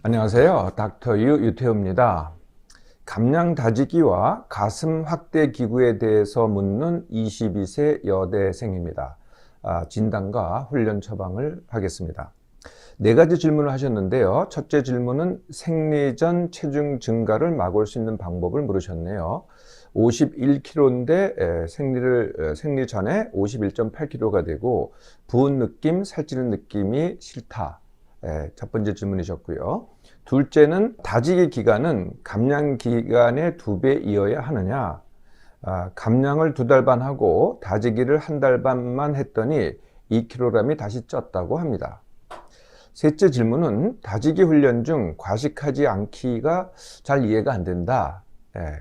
안녕하세요. 닥터 유 유태우입니다. 감량 다지기와 가슴 확대 기구에 대해서 묻는 22세 여대생입니다. 진단과 훈련 처방을 하겠습니다. 네 가지 질문을 하셨는데요. 첫째 질문은 생리 전 체중 증가를 막을 수 있는 방법을 물으셨네요. 51kg인데 생리 전에 51.8kg가 되고 부은 느낌, 살찌는 느낌이 싫다. 첫 번째 질문이셨고요. 둘째는 다지기 기간은 감량 기간의 2배 이어야 하느냐. 감량을 2달 반 하고 다지기를 1달 반만 했더니 2kg이 다시 쪘다고 합니다. 셋째 질문은 다지기 훈련 중 과식하지 않기가 잘 이해가 안 된다.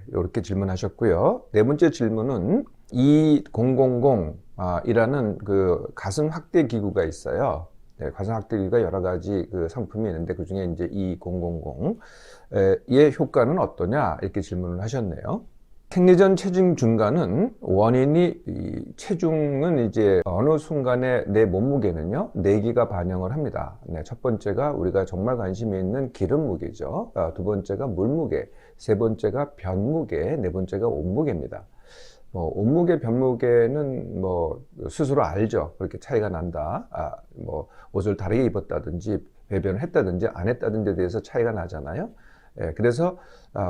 이렇게 질문하셨고요. 네 번째 질문은 2000 이라는 그 가슴 확대 기구가 있어요. 가슴 확대 기구가 여러 가지 그 상품이 있는데 그 중에 이제 2000의 효과는 어떠냐 이렇게 질문을 하셨네요. 생리 전 체중 증가는 원인이 체중은 이제 어느 순간에 내 몸무게는요 4개가 반영을 합니다. 첫 번째가 우리가 정말 관심이 있는 기름 무게죠. 두 번째가 물무게, 세 번째가 변무게, 네 번째가 옷무게입니다. 옷무게, 변무게는 스스로 알죠. 그렇게 차이가 난다. 옷을 다르게 입었다든지 배변을 했다든지 안 했다든지에 대해서 차이가 나잖아요. 그래서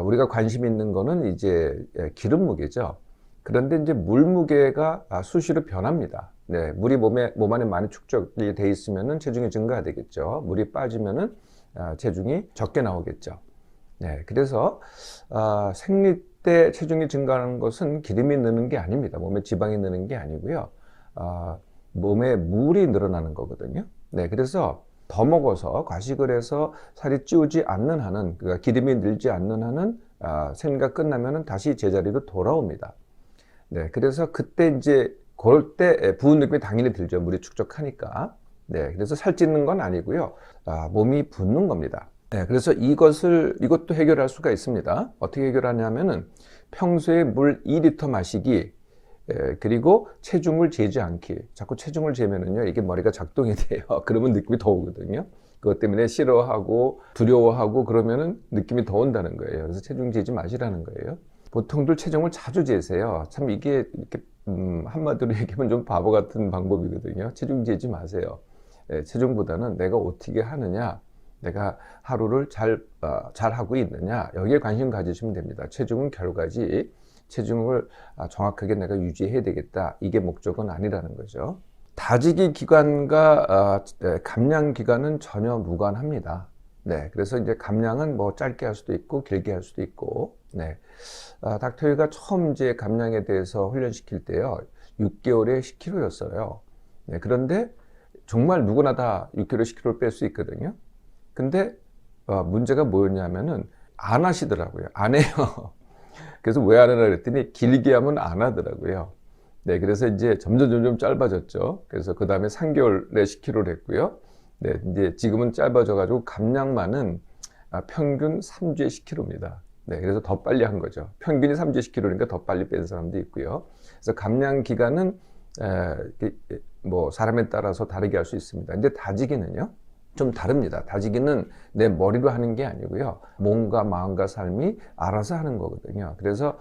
우리가 관심 있는 거는 이제 기름 무게죠. 그런데 이제 물 무게가 수시로 변합니다. 물이 몸 안에 많이 축적이 돼 있으면은 체중이 증가되겠죠. 물이 빠지면은 체중이 적게 나오겠죠. 그래서 생리 때 체중이 증가하는 것은 기름이 느는 게 아닙니다. 몸에 지방이 느는 게 아니고요. 몸에 물이 늘어나는 거거든요. 그래서 더 먹어서 과식을 해서 살이 찌우지 않는 한은, 그러니까 기름이 늘지 않는 한은 생리가 끝나면은 다시 제자리로 돌아옵니다. 그래서 그때 이제 그럴 때 부은 느낌이 당연히 들죠. 물이 축적하니까. 그래서 살찌는 건 아니고요. 몸이 붓는 겁니다. 그래서 이것도 해결할 수가 있습니다. 어떻게 해결하냐면은 평소에 물 2리터 마시기, 그리고 체중을 재지 않기. 자꾸 체중을 재면은요, 이게 머리가 작동이 돼요. 그러면 느낌이 더 오거든요. 그것 때문에 싫어하고 두려워하고 그러면은 느낌이 더 온다는 거예요. 그래서 체중 재지 마시라는 거예요. 보통들 체중을 자주 재세요. 참 이게 이렇게 한마디로 얘기하면 좀 바보 같은 방법이거든요. 체중 재지 마세요. 체중보다는 내가 어떻게 하느냐, 내가 하루를 잘 하고 있느냐, 여기에 관심 가지시면 됩니다. 체중은 결과지, 체중을 정확하게 내가 유지해야 되겠다, 이게 목적은 아니라는 거죠. 다지기 기간과 감량 기간은 전혀 무관합니다. 그래서 이제 감량은 짧게 할 수도 있고 길게 할 수도 있고. 닥터 유가 처음 이제 감량에 대해서 훈련시킬 때요, 6개월에 10kg였어요. 그런데 정말 누구나 다 6kg, 10kg를 뺄 수 있거든요. 근데 문제가 뭐였냐면은 안 하시더라고요. 안 해요. 그래서 왜 안 하나 그랬더니 길게 하면 안 하더라고요. 그래서 이제 점점 짧아졌죠. 그래서 그 다음에 3개월에 10kg를 했고요. 이제 지금은 짧아져가지고 감량만은 평균 3주에 10kg입니다. 그래서 더 빨리 한 거죠. 평균이 3주에 10kg니까 더 빨리 뺀 사람도 있고요. 그래서 감량 기간은 사람에 따라서 다르게 할 수 있습니다. 근데 다지기는요, 좀 다릅니다. 다지기는 내 머리로 하는 게 아니고요, 몸과 마음과 삶이 알아서 하는 거거든요. 그래서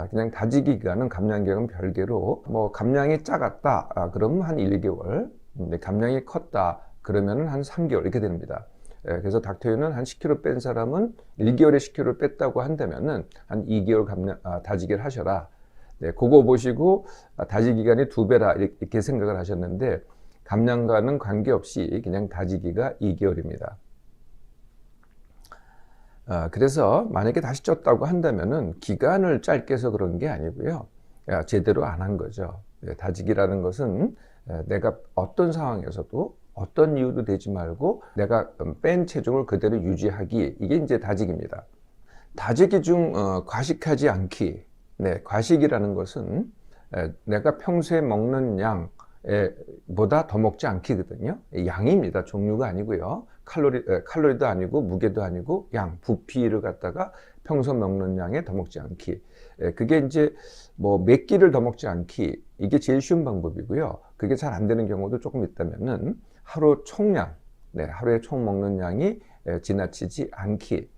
그냥 다지기 기간은 감량 기간은 별개로, 감량이 작았다 그러면 한 1~2개월, 감량이 컸다 그러면 한 3개월 이렇게 됩니다. 그래서 닥터 유는 한 10kg 뺀 사람은 1개월에 10kg 뺐다고 한다면은 한 2개월 다지기를 하셔라. 그거 보시고 다지기 기간이 2배라 이렇게 생각을 하셨는데, 감량과는 관계없이 그냥 다지기가 2개월입니다. 그래서 만약에 다시 쪘다고 한다면은 기간을 짧게 해서 그런 게 아니고요, 제대로 안 한 거죠. 다지기라는 것은 내가 어떤 상황에서도 어떤 이유도 되지 말고 내가 뺀 체중을 그대로 유지하기, 이게 이제 다지기입니다. 다지기 중 과식하지 않기. 과식이라는 것은 내가 평소에 먹는 양 보다 더 먹지 않기거든요. 양입니다. 종류가 아니고요. 칼로리도 아니고 무게도 아니고 양, 부피를 갖다가 평소 먹는 양에 더 먹지 않기. 그게 이제 몇 끼를 더 먹지 않기, 이게 제일 쉬운 방법이고요. 그게 잘 안 되는 경우도 조금 있다면은 하루 총량, 하루에 총 먹는 양이 지나치지 않기.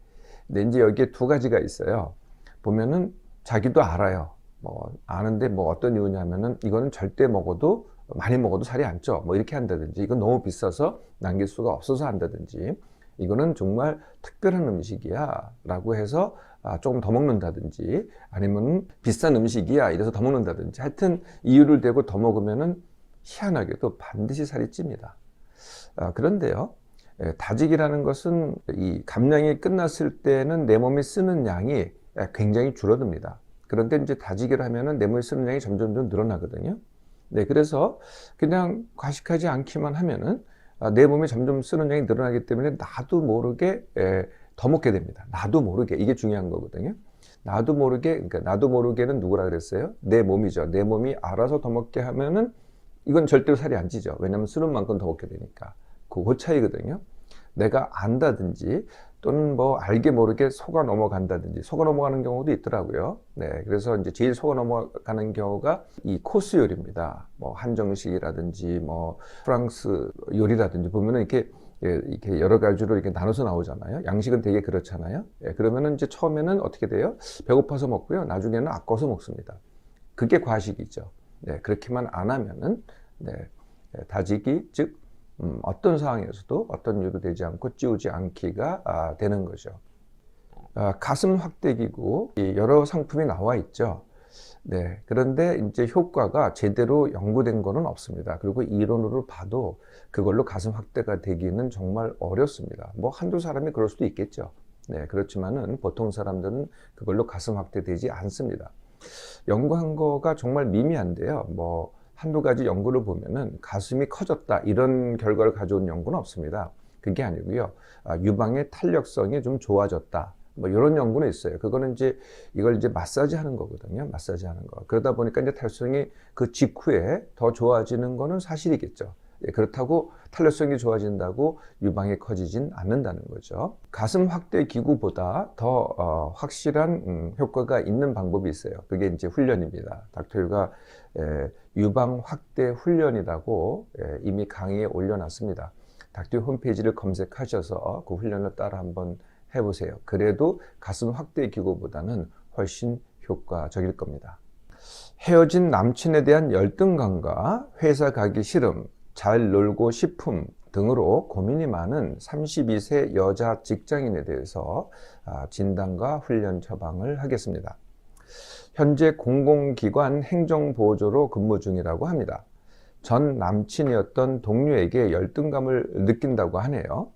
근데 이제 여기에 두 가지가 있어요. 보면은 자기도 알아요. 뭐 아는데 뭐 어떤 이유냐면은 이거는 절대 먹어도 많이 먹어도 살이 안 쪄. 뭐 이렇게 한다든지, 이건 너무 비싸서 남길 수가 없어서 한다든지, 이거는 정말 특별한 음식이야 라고 해서 조금 더 먹는다든지, 아니면 비싼 음식이야 이래서 더 먹는다든지, 하여튼 이유를 대고 더 먹으면은 희한하게도 반드시 살이 찝니다. 그런데요, 다지기라는 것은 이 감량이 끝났을 때는 내 몸이 쓰는 양이 굉장히 줄어듭니다. 그런데 이제 다지기를 하면은 내 몸이 쓰는 양이 점점 늘어나거든요. 네, 그래서 그냥 과식하지 않기만 하면은 내 몸이 점점 쓰는 양이 늘어나기 때문에 나도 모르게 더 먹게 됩니다. 나도 모르게. 이게 중요한 거거든요. 나도 모르게, 그러니까 나도 모르게는 누구라 그랬어요? 내 몸이죠. 내 몸이 알아서 더 먹게 하면은 이건 절대로 살이 안 찌죠. 왜냐하면 쓰는 만큼 더 먹게 되니까. 그 차이거든요. 내가 안다든지 또는 뭐 알게 모르게 속아 넘어간다든지, 속아 넘어가는 경우도 있더라고요. 네, 그래서 이제 제일 속아 넘어가는 경우가 이 코스 요리입니다. 뭐 한정식이라든지 뭐 프랑스 요리라든지 보면은 이렇게 여러 가지로 이렇게 나눠서 나오잖아요. 양식은 되게 그렇잖아요. 그러면은 이제 처음에는 어떻게 돼요? 배고파서 먹고요. 나중에는 아까워서 먹습니다. 그게 과식이죠. 네, 그렇게만 안 하면은, 네, 다지기, 즉 어떤 상황에서도 어떤 이유도 되지 않고 찌우지 않기가 되는 거죠. 가슴 확대기구, 여러 상품이 나와 있죠. 네, 그런데 이제 효과가 제대로 연구된 거는 없습니다. 그리고 이론으로 봐도 그걸로 가슴 확대가 되기는 정말 어렵습니다. 뭐 한두 사람이 그럴 수도 있겠죠. 네, 그렇지만은 보통 사람들은 그걸로 가슴 확대되지 않습니다. 연구한 거가 정말 미미한데요. 뭐 한두 가지 연구를 보면은 가슴이 커졌다 이런 결과를 가져온 연구는 없습니다. 그게 아니고요. 유방의 탄력성이 좀 좋아졌다. 뭐 이런 연구는 있어요. 그거는 이걸 마사지 하는 거거든요. 마사지 하는 거. 그러다 보니까 이제 탄력성이 그 직후에 더 좋아지는 거는 사실이겠죠. 그렇다고 탄력성이 좋아진다고 유방이 커지진 않는다는 거죠. 가슴 확대 기구보다 더 확실한 효과가 있는 방법이 있어요. 그게 이제 훈련입니다. 닥터유가 유방 확대 훈련이라고 이미 강의에 올려놨습니다. 닥터유 홈페이지를 검색하셔서 그 훈련을 따라 한번 해보세요. 그래도 가슴 확대 기구보다는 훨씬 효과적일 겁니다. 헤어진 남친에 대한 열등감과 회사 가기 싫음, 잘 놀고 싶음 등으로 고민이 많은 32세 여자 직장인에 대해서 진단과 훈련 처방을 하겠습니다. 현재 공공기관 행정보조로 근무 중이라고 합니다. 전 남친이었던 동료에게 열등감을 느낀다고 하네요.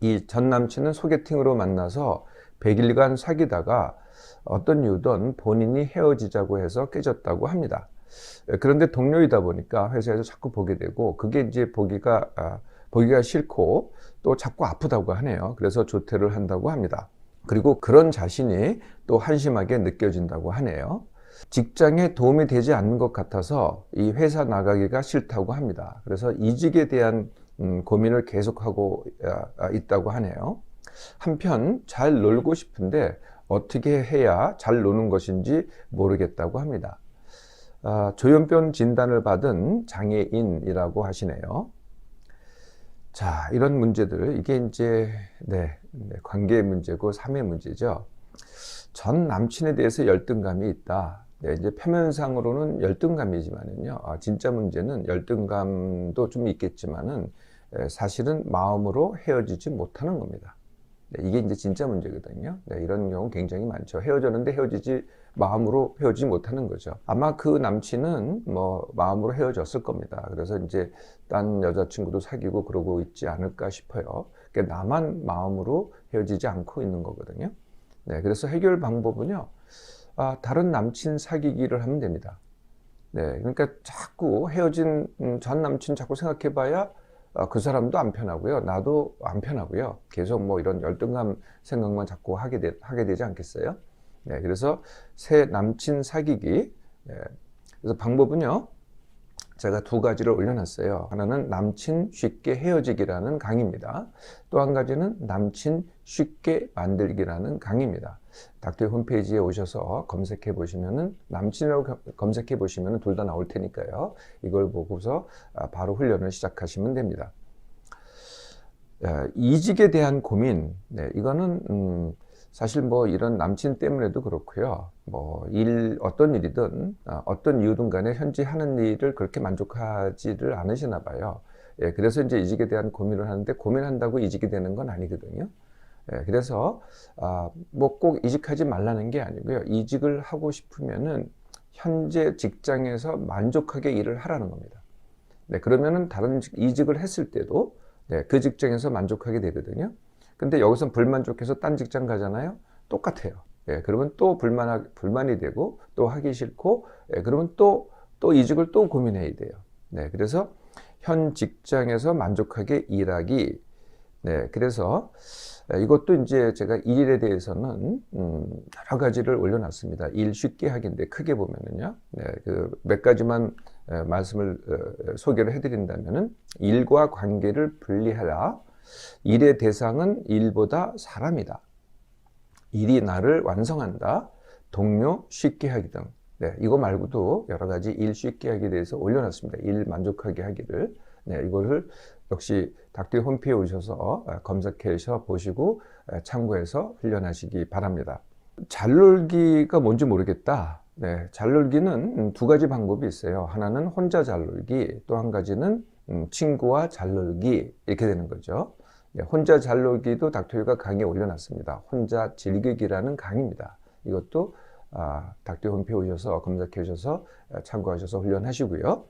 이 전 남친은 소개팅으로 만나서 100일간 사귀다가 어떤 이유든 본인이 헤어지자고 해서 깨졌다고 합니다. 그런데 동료이다 보니까 회사에서 자꾸 보게 되고, 그게 이제 보기가 싫고 또 자꾸 아프다고 하네요. 그래서 조퇴를 한다고 합니다. 그리고 그런 자신이 또 한심하게 느껴진다고 하네요. 직장에 도움이 되지 않는 것 같아서 이 회사 나가기가 싫다고 합니다. 그래서 이직에 대한 고민을 계속하고 있다고 하네요. 한편 잘 놀고 싶은데 어떻게 해야 잘 노는 것인지 모르겠다고 합니다. 조현병 진단을 받은 장애인이라고 하시네요. 자, 이런 문제들, 이게 이제 관계의 문제고 삶의 문제죠. 전 남친에 대해서 열등감이 있다. 이제 표면상으로는 열등감이지만은요, 진짜 문제는 열등감도 좀 있겠지만은 사실은 마음으로 헤어지지 못하는 겁니다. 이게 이제 진짜 문제거든요. 이런 경우 굉장히 많죠. 헤어졌는데 마음으로 헤어지지 못하는 거죠. 아마 그 남친은 뭐 마음으로 헤어졌을 겁니다. 그래서 이제 딴 여자친구도 사귀고 그러고 있지 않을까 싶어요. 그러니까 나만 마음으로 헤어지지 않고 있는 거거든요. 그래서 해결 방법은요, 다른 남친 사귀기를 하면 됩니다. 그러니까 자꾸 헤어진 전 남친 자꾸 생각해봐야 그 사람도 안 편하고요. 나도 안 편하고요. 계속 뭐 이런 열등감 생각만 자꾸 하게 되지 않겠어요? 그래서 새 남친 사귀기. 그래서 방법은요, 제가 두 가지를 올려놨어요. 하나는 남친 쉽게 헤어지기라는 강의입니다. 또 한 가지는 남친 쉽게 만들기라는 강의입니다. 닥터의 홈페이지에 오셔서 검색해 보시면은, 남친이라고 검색해 보시면은 둘 다 나올 테니까요. 이걸 보고서 바로 훈련을 시작하시면 됩니다. 이직에 대한 고민, 네, 이거는 사실 뭐 이런 남친 때문에도 그렇고요. 뭐 어떤 일이든 어떤 이유든 간에 현재 하는 일을 그렇게 만족하지를 않으시나 봐요. 예, 그래서 이제 이직에 대한 고민을 하는데 고민한다고 이직이 되는 건 아니거든요. 예, 그래서 뭐 꼭 이직하지 말라는 게 아니고요. 이직을 하고 싶으면은 현재 직장에서 만족하게 일을 하라는 겁니다. 네, 그러면은 다른 이직을 했을 때도 네, 그 직장에서 만족하게 되거든요. 근데 여기서 불만족해서 딴 직장 가잖아요. 똑같아요. 예, 그러면 또 불만이 되고 또 하기 싫고, 예, 그러면 또 이직을 또 고민해야 돼요. 네, 그래서 현 직장에서 만족하게 일하기. 네, 그래서 이것도 이제 제가 일에 대해서는 여러 가지를 올려놨습니다. 일 쉽게 하기인데 크게 보면은요. 네, 그 몇 가지만 말씀을 소개를 해드린다면은 일과 관계를 분리하라. 일의 대상은 일보다 사람이다. 일이 나를 완성한다. 동료 쉽게 하기 등. 네, 이거 말고도 여러 가지 일 쉽게 하기에 대해서 올려놨습니다. 일 만족하게 하기를. 네, 이거를 역시 닥터의 홈페이지에 오셔서 검색해서 보시고 참고해서 훈련하시기 바랍니다. 잘 놀기가 뭔지 모르겠다. 네, 잘 놀기는 두 가지 방법이 있어요. 하나는 혼자 잘 놀기, 또 한 가지는 친구와 잘 놀기, 이렇게 되는 거죠. 네, 혼자 잘 놀기도 닥터유가 강의에 올려놨습니다. 혼자 즐기기라는 강의입니다. 이것도 닥터 홈페이지에 오셔서 검색해 주셔서 참고하셔서 훈련하시고요.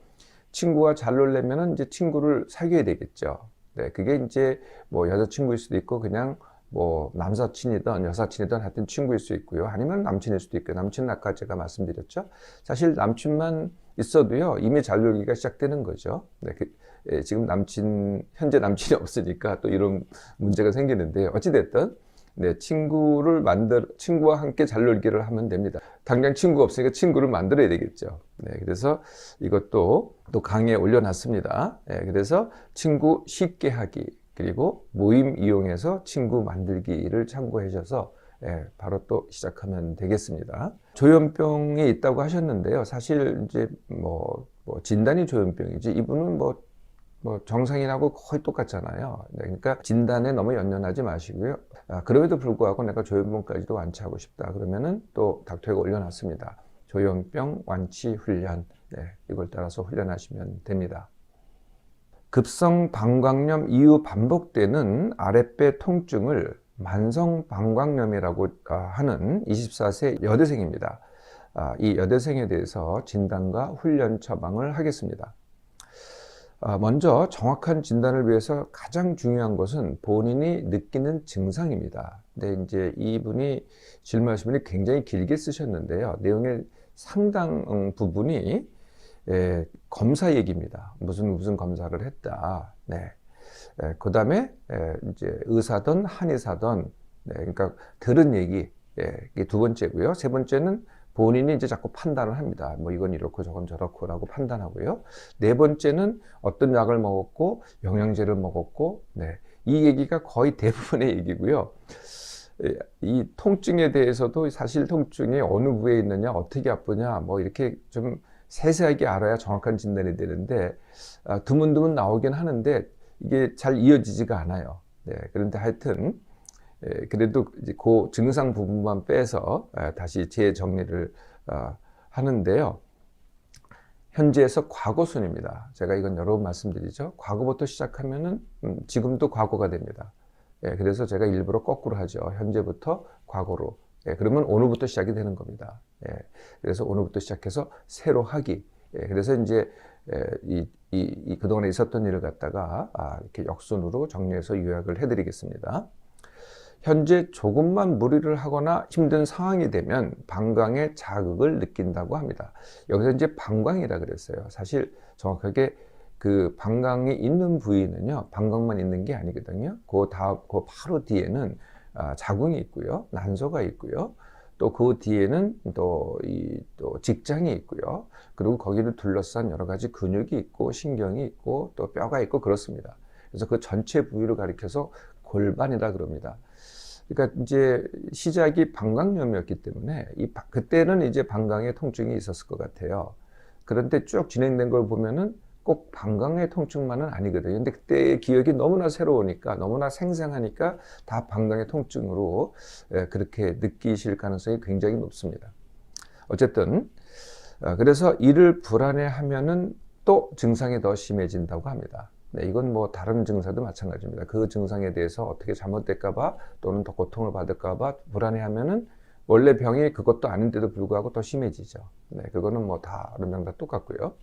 친구와 잘 놀려면은 이제 친구를 사귀어야 되겠죠. 네, 그게 이제 뭐 여자친구일 수도 있고 그냥 뭐 남사친이든 여사친이든 하여튼 친구일 수 있고요. 아니면 남친일 수도 있고요. 남친은 아까 제가 말씀드렸죠. 사실 남친만 있어도요, 이미 잘 놀기가 시작되는 거죠. 네, 지금 현재 남친이 없으니까 또 이런 문제가 생기는데, 어찌됐든, 네, 친구와 함께 잘 놀기를 하면 됩니다. 당장 친구가 없으니까 친구를 만들어야 되겠죠. 네, 그래서 이것도 또 강의에 올려놨습니다. 네, 그래서 친구 쉽게 하기, 그리고 모임 이용해서 친구 만들기를 참고해 주셔서 바로 또 시작하면 되겠습니다. 조현병이 있다고 하셨는데요. 사실 이제 뭐 진단이 조현병이지 이분은 뭐 정상인하고 거의 똑같잖아요. 네, 그러니까 진단에 너무 연연하지 마시고요. 그럼에도 불구하고 내가 조현병까지도 완치하고 싶다. 그러면은 또 닥터가 올려놨습니다. 조현병 완치 훈련. 네, 이걸 따라서 훈련하시면 됩니다. 급성 방광염 이후 반복되는 아랫배 통증을 만성 방광염이라고 하는 24세 여대생입니다. 이 여대생에 대해서 진단과 훈련 처방을 하겠습니다. 먼저 정확한 진단을 위해서 가장 중요한 것은 본인이 느끼는 증상입니다. 근데 이제 이분이 질문하신 분이 굉장히 길게 쓰셨는데요. 내용의 상당 부분이 검사 얘기입니다. 무슨 검사를 했다. 네. 그 다음에 이제 의사든 한의사든, 네, 그러니까 들은 얘기, 이게 두 번째고요. 세 번째는 본인이 이제 자꾸 판단을 합니다. 뭐 이건 이렇고 저건 저렇고라고 판단하고요. 네 번째는 어떤 약을 먹었고 영양제를 먹었고, 네, 이 얘기가 거의 대부분의 얘기고요. 이 통증에 대해서도 사실 통증이 어느 부위에 있느냐, 어떻게 아프냐, 뭐 이렇게 좀 세세하게 알아야 정확한 진단이 되는데 드문드문 나오긴 하는데 이게 잘 이어지지가 않아요. 네, 그런데 하여튼 그래도 이제 그 증상 부분만 빼서 다시 재정리를 하는데요. 현재에서 과거순입니다. 제가 이건 여러 번 말씀드리죠. 과거부터 시작하면은 지금도 과거가 됩니다. 그래서 제가 일부러 거꾸로 하죠. 현재부터 과거로. 그러면 오늘부터 시작이 되는 겁니다. 그래서 오늘부터 시작해서 새로 하기. 그래서 이제 그동안에 있었던 일을 갖다가 이렇게 역순으로 정리해서 요약을 해드리겠습니다. 현재 조금만 무리를 하거나 힘든 상황이 되면 방광의 자극을 느낀다고 합니다. 여기서 이제 방광이라 그랬어요. 사실 정확하게 그 방광이 있는 부위는요, 방광만 있는 게 아니거든요. 그 바로 뒤에는 자궁이 있고요, 난소가 있고요, 또 그 뒤에는 또 직장이 있고요. 그리고 거기를 둘러싼 여러 가지 근육이 있고 신경이 있고 또 뼈가 있고 그렇습니다. 그래서 그 전체 부위를 가리켜서 골반이라 그럽니다. 그러니까 이제 시작이 방광염이었기 때문에 그때는 이제 방광에 통증이 있었을 것 같아요. 그런데 쭉 진행된 걸 보면은 꼭 방광의 통증만은 아니거든요. 근데 그때의 기억이 너무나 새로우니까, 너무나 생생하니까 다 방광의 통증으로 그렇게 느끼실 가능성이 굉장히 높습니다. 어쨌든 그래서 이를 불안해하면은 또 증상이 더 심해진다고 합니다. 네, 이건 뭐 다른 증상도 마찬가지입니다. 그 증상에 대해서 어떻게 잘못될까봐 또는 더 고통을 받을까봐 불안해하면은 원래 병이 그것도 아닌데도 불구하고 더 심해지죠. 네, 그거는 뭐 다른 병 다 똑같고요.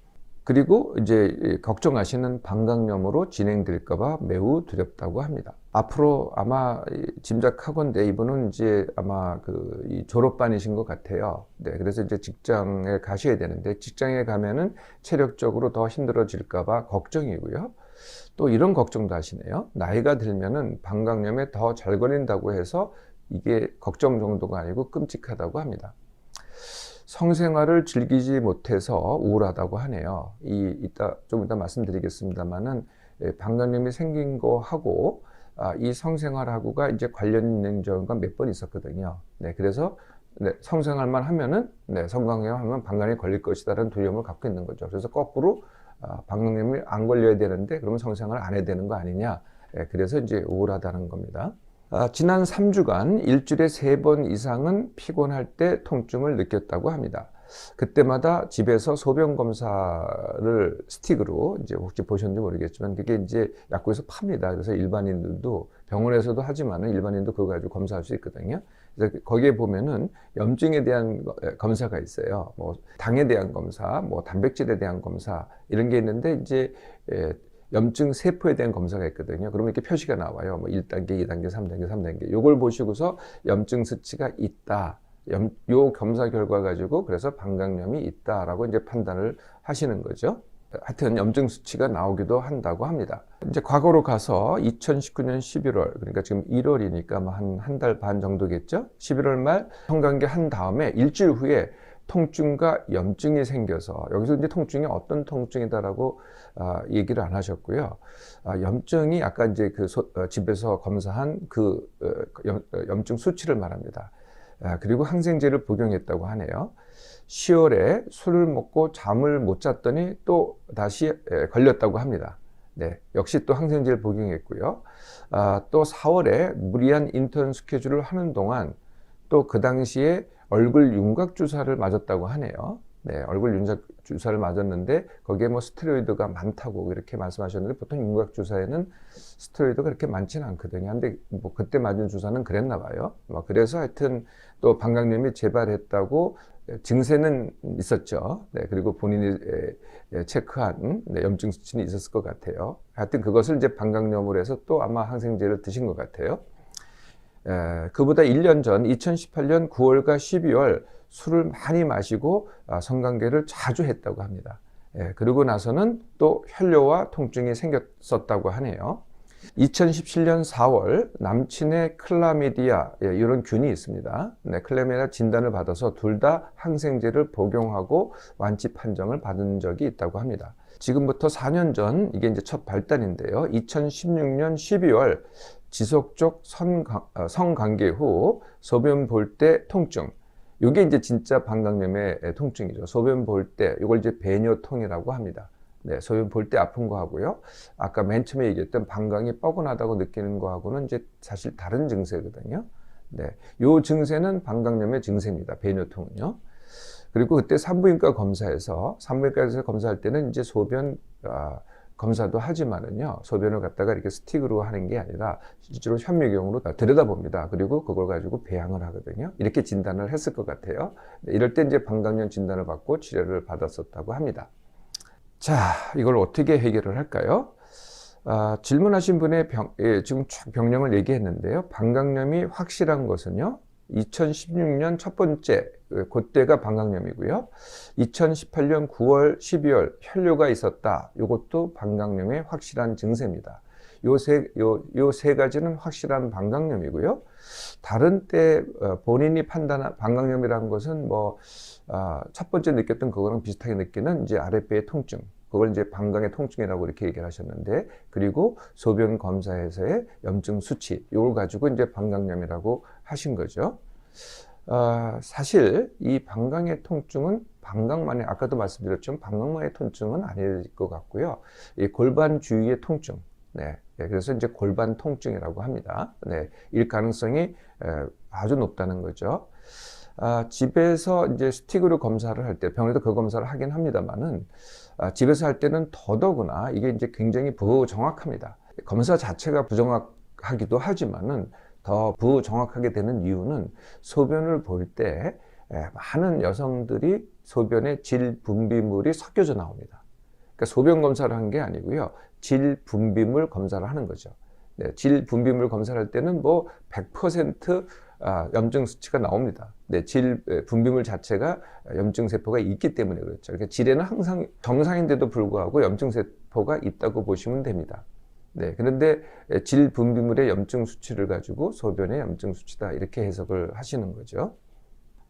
그리고 이제 걱정하시는 방광염으로 진행될까봐 매우 두렵다고 합니다. 앞으로 아마 짐작하건대 이분은 이제 아마 이 졸업반이신 것 같아요. 네, 그래서 이제 직장에 가셔야 되는데 직장에 가면은 체력적으로 더 힘들어질까봐 걱정이고요. 또 이런 걱정도 하시네요. 나이가 들면은 방광염에 더 잘 걸린다고 해서 이게 걱정 정도가 아니고 끔찍하다고 합니다. 성생활을 즐기지 못해서 우울하다고 하네요. 좀 이따 말씀드리겠습니다만은 방광염이 생긴 거하고 이 성생활하고가 이제 관련 있는 경우가 몇 번 있었거든요. 네, 그래서 성생활만 하면은 성광염 하면 방광에 걸릴 것이다라는 두려움을 갖고 있는 거죠. 그래서 거꾸로 방광염이 안 걸려야 되는데 그러면 성생활을 안 해야 되는 거 아니냐. 그래서 이제 우울하다는 겁니다. 지난 3주간 일주일에 3번 이상은 피곤할 때 통증을 느꼈다고 합니다. 그때마다 집에서 소변 검사를 스틱으로 이제 혹시 보셨는지 모르겠지만 그게 이제 약국에서 팝니다. 그래서 일반인들도 병원에서도 하지만은 일반인도 그거 가지고 검사할 수 있거든요. 그래서 거기에 보면은 염증에 대한 검사가 있어요. 뭐 당에 대한 검사, 뭐 단백질에 대한 검사 이런 게 있는데 이제 염증 세포에 대한 검사가 있거든요. 그러면 이렇게 표시가 나와요. 뭐 1단계, 2단계, 3단계, 3단계. 요걸 보시고서 염증 수치가 있다. 요 검사 결과 가지고 그래서 방광염이 있다라고 이제 판단을 하시는 거죠. 하여튼 염증 수치가 나오기도 한다고 합니다. 이제 과거로 가서 2019년 11월, 그러니까 지금 1월이니까 뭐 한 달 반 정도겠죠? 11월 말 성관계 한 다음에 일주일 후에 통증과 염증이 생겨서 여기서 이제 통증이 어떤 통증이다라고 얘기를 안 하셨고요. 염증이 아까 이제 집에서 검사한 염증 수치를 말합니다. 그리고 항생제를 복용했다고 하네요. 10월에 술을 먹고 잠을 못 잤더니 또 다시 걸렸다고 합니다. 네, 역시 또 항생제를 복용했고요. 또 4월에 무리한 인턴 스케줄을 하는 동안 또 그 당시에 얼굴 윤곽 주사를 맞았다고 하네요. 네, 얼굴 윤곽 주사를 맞았는데 거기에 뭐 스테로이드가 많다고 이렇게 말씀하셨는데 보통 윤곽 주사에는 스테로이드가 그렇게 많지는 않거든요. 근데 뭐 그때 맞은 주사는 그랬나 봐요. 그래서 하여튼 또 방광염이 재발했다고 증세는 있었죠. 네, 그리고 본인이 체크한 염증 수치는 있었을 것 같아요. 하여튼 그것을 이제 방광염으로 해서 또 아마 항생제를 드신 것 같아요. 그보다 1년 전 2018년 9월과 12월 술을 많이 마시고 성관계를 자주 했다고 합니다. 그러고 나서는 또 혈뇨와 통증이 생겼었다고 하네요. 2017년 4월 남친의 클라미디아 이런 균이 있습니다. 클라미디아 진단을 받아서 둘 다 항생제를 복용하고 완치 판정을 받은 적이 있다고 합니다. 지금부터 4년 전 이게 이제 첫 발단인데요. 2016년 12월 지속적 성관계 후 소변 볼 때 통증. 이게 이제 진짜 방광염의 통증이죠. 소변 볼 때 이걸 이제 배뇨통이라고 합니다. 네, 소변 볼 때 아픈 거 하고요. 아까 맨 처음에 얘기했던 방광이 뻐근하다고 느끼는 거하고는 이제 사실 다른 증세거든요. 네, 요 증세는 방광염의 증세입니다. 배뇨통은요. 그리고 그때 산부인과 산부인과에서 검사할 때는 이제 소변 검사도 하지만은요, 소변을 갖다가 이렇게 스틱으로 하는 게 아니라 실제로 현미경으로 들여다봅니다. 그리고 그걸 가지고 배양을 하거든요. 이렇게 진단을 했을 것 같아요. 네, 이럴 때 이제 방광염 진단을 받고 치료를 받았었다고 합니다. 자, 이걸 어떻게 해결을 할까요? 질문하신 분의 지금 쭉 병명을 얘기했는데요. 방광염이 확실한 것은요, 2016년 첫 번째, 그때가 방광염이고요. 2018년 9월, 12월 혈뇨가 있었다. 이것도 방광염의 확실한 증세입니다. 요 세 가지는 확실한 방광염이고요. 다른 때 본인이 판단한 방광염이라는 것은 첫 번째 느꼈던 그거랑 비슷하게 느끼는 이제 아랫배의 통증. 그걸 이제 방광의 통증이라고 이렇게 얘기를 하셨는데, 그리고 소변 검사에서의 염증 수치, 이걸 가지고 이제 방광염이라고 하신 거죠. 사실 이 방광의 통증은 방광만의, 아까도 말씀드렸지만 방광만의 통증은 아닐 것 같고요. 이 골반 주위의 통증. 네. 그래서 이제 골반 통증이라고 합니다. 네. 일 가능성이 아주 높다는 거죠. 집에서 이제 스틱으로 검사를 할 때, 병원에도 그 검사를 하긴 합니다만은, 집에서 할 때는 더더구나 이게 이제 굉장히 부정확합니다. 검사 자체가 부정확하기도 하지만은 더 부정확하게 되는 이유는 소변을 볼 때 많은 여성들이 소변에 질 분비물이 섞여져 나옵니다. 그러니까 소변 검사를 한 게 아니고요. 질 분비물 검사를 하는 거죠. 네, 질 분비물 검사를 할 때는 뭐 100% 염증 수치가 나옵니다. 네, 질 분비물 자체가 염증 세포가 있기 때문에 그렇죠. 그러니까 질에는 항상 정상인데도 불구하고 염증 세포가 있다고 보시면 됩니다. 네, 그런데 질 분비물의 염증 수치를 가지고 소변의 염증 수치다 이렇게 해석을 하시는 거죠.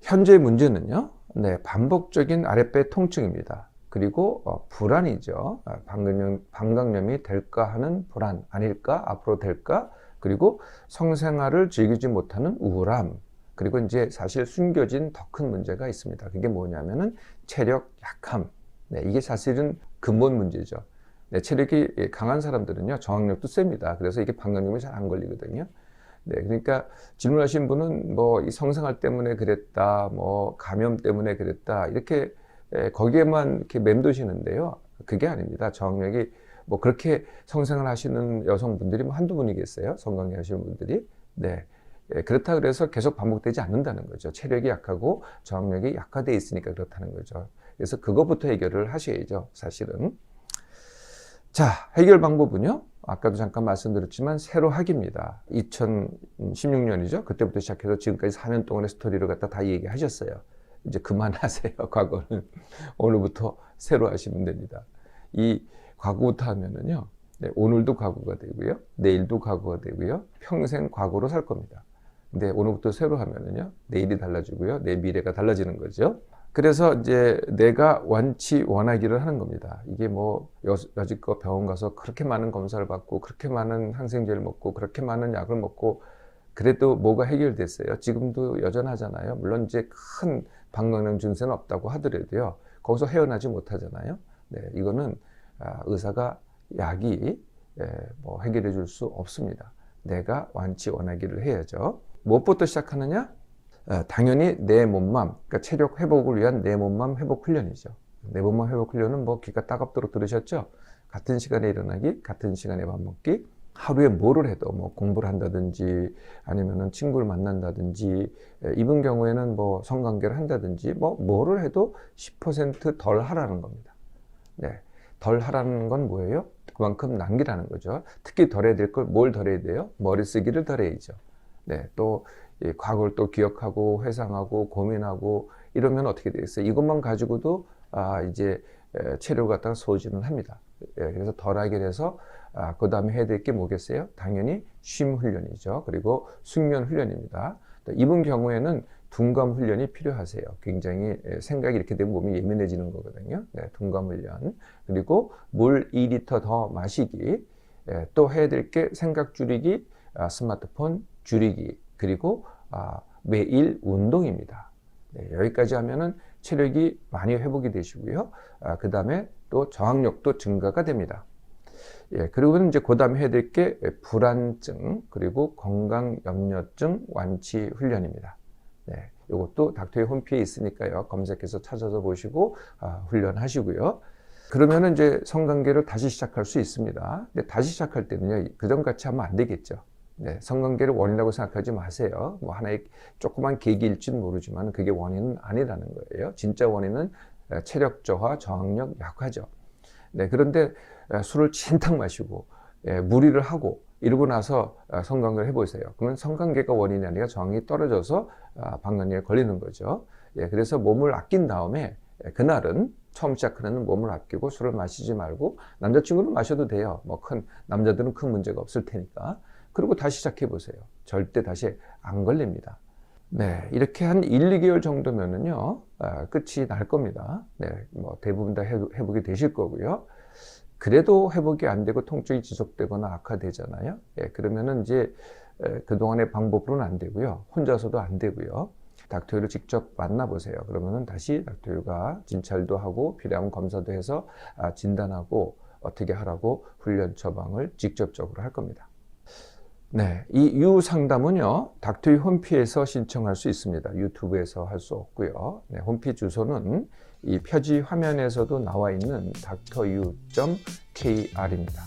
현재 문제는요, 네, 반복적인 아랫배 통증입니다. 그리고 불안이죠. 방광염이 될까 하는 불안, 아닐까, 앞으로 될까, 그리고 성생활을 즐기지 못하는 우울함, 그리고 이제 사실 숨겨진 더 큰 문제가 있습니다. 그게 뭐냐면은 체력 약함. 네, 이게 사실은 근본 문제죠. 네, 체력이 강한 사람들은요, 저항력도 셉니다. 그래서 이게 방광염이 잘 안 걸리거든요. 네, 그러니까 질문하신 분은 뭐 이 성생활 때문에 그랬다, 뭐 감염 때문에 그랬다, 이렇게 거기에만 이렇게 맴도시는데요. 그게 아닙니다. 저항력이 뭐 그렇게 성생활 하시는 여성분들이 뭐 한두 분이겠어요? 성관계 하시는 분들이. 네. 그렇다 그래서 계속 반복되지 않는다는 거죠. 체력이 약하고 저항력이 약화되어 있으니까 그렇다는 거죠. 그래서 그것부터 해결을 하셔야죠, 사실은. 자, 해결 방법은요. 아까도 잠깐 말씀드렸지만 세로 하기입니다. 2016년이죠. 그때부터 시작해서 지금까지 4년 동안의 스토리를 갖다 다 얘기하셨어요. 이제 그만하세요. 과거는. 오늘부터 새로 하시면 됩니다. 이 과거부터 하면은요, 네, 오늘도 과거가 되고요, 내일도 과거가 되고요, 평생 과거로 살 겁니다. 근데 오늘부터 새로 하면은요, 내일이 달라지고요, 내 미래가 달라지는 거죠. 그래서 이제 내가 원하기를 하는 겁니다. 이게 뭐 여지껏 병원 가서 그렇게 많은 검사를 받고 그렇게 많은 항생제를 먹고 그렇게 많은 약을 먹고 그래도 뭐가 해결됐어요? 지금도 여전하잖아요. 물론 이제 큰 방광염 증세는 없다고 하더라도요, 거기서 헤어나지 못하잖아요. 네, 이거는 의사가 약이 뭐 해결해 줄 수 없습니다. 내가 원하기를 해야죠. 무엇부터 시작하느냐? 당연히 내 몸맘, 그러니까 체력 회복을 위한 내 몸맘 회복 훈련이죠. 내 몸맘 회복 훈련은 뭐 귀가 따갑도록 들으셨죠? 같은 시간에 일어나기, 같은 시간에 밥 먹기, 하루에 뭐를 해도 뭐 공부를 한다든지 아니면은 친구를 만난다든지, 이번 경우에는 뭐 성관계를 한다든지 뭐를 해도 10%덜 하라는 겁니다. 네, 덜 하라는 건 뭐예요? 그만큼 남기라는 거죠. 특히 덜 해야 될 걸 뭘 덜 해야 돼요? 머리 쓰기를 덜 해야죠. 네, 또 과거를 또 기억하고 회상하고 고민하고 이러면 어떻게 되겠어요? 이것만 가지고도 이제 체력을 갖다가 소진을 합니다. 그래서 덜 하게 돼서 그 다음에 해야 될 게 뭐겠어요? 당연히 쉼 훈련이죠. 그리고 숙면 훈련입니다. 이번 경우에는 둔감 훈련이 필요하세요. 굉장히 생각이 이렇게 되면 몸이 예민해지는 거거든요. 네, 둔감 훈련. 그리고 물 2리터 더 마시기. 또 해야 될 게 생각 줄이기, 스마트폰 줄이기, 그리고 매일 운동입니다. 네, 여기까지 하면은 체력이 많이 회복이 되시고요. 그 다음에 또 저항력도 증가가 됩니다. 예, 그리고는 이제 그 다음에 해야 될 게 불안증, 그리고 건강염려증 완치 훈련입니다. 네, 이것도 닥터의 홈페이지에 있으니까요. 검색해서 찾아서 보시고 훈련하시고요. 그러면은 이제 성관계를 다시 시작할 수 있습니다. 근데 다시 시작할 때는요, 그전같이 하면 안 되겠죠. 네, 성관계를 원인이라고 생각하지 마세요. 뭐 하나의 조그만 계기일지는 모르지만 그게 원인은 아니라는 거예요. 진짜 원인은 체력 저하, 저항력 약화죠. 네, 그런데 술을 진탕 마시고 무리를 하고 이러고 나서 성관계를 해보세요. 그러면 성관계가 원인이 아니라 저항이 떨어져서 방광염에 걸리는 거죠. 예, 그래서 몸을 아낀 다음에 그날은 처음 시작하는 몸을 아끼고 술을 마시지 말고, 남자친구는 마셔도 돼요. 뭐 남자들은 큰 문제가 없을 테니까. 그리고 다시 시작해 보세요. 절대 다시 안 걸립니다. 네, 이렇게 한 1, 2개월 정도면은요, 끝이 날 겁니다. 네, 뭐 대부분 다 회복이 되실 거고요. 그래도 회복이 안 되고 통증이 지속되거나 악화되잖아요. 예, 그러면은 이제 그동안의 방법으로는 안 되고요. 혼자서도 안 되고요. 닥터유를 직접 만나보세요. 그러면은 다시 닥터유가 진찰도 하고 필요하면 검사도 해서 진단하고 어떻게 하라고 훈련 처방을 직접적으로 할 겁니다. 네, 이 유상담은요, 닥터유 홈페이지에서 신청할 수 있습니다. 유튜브에서 할 수 없고요. 네, 홈페이지 주소는 이 표지 화면에서도 나와 있는 닥터유.kr입니다.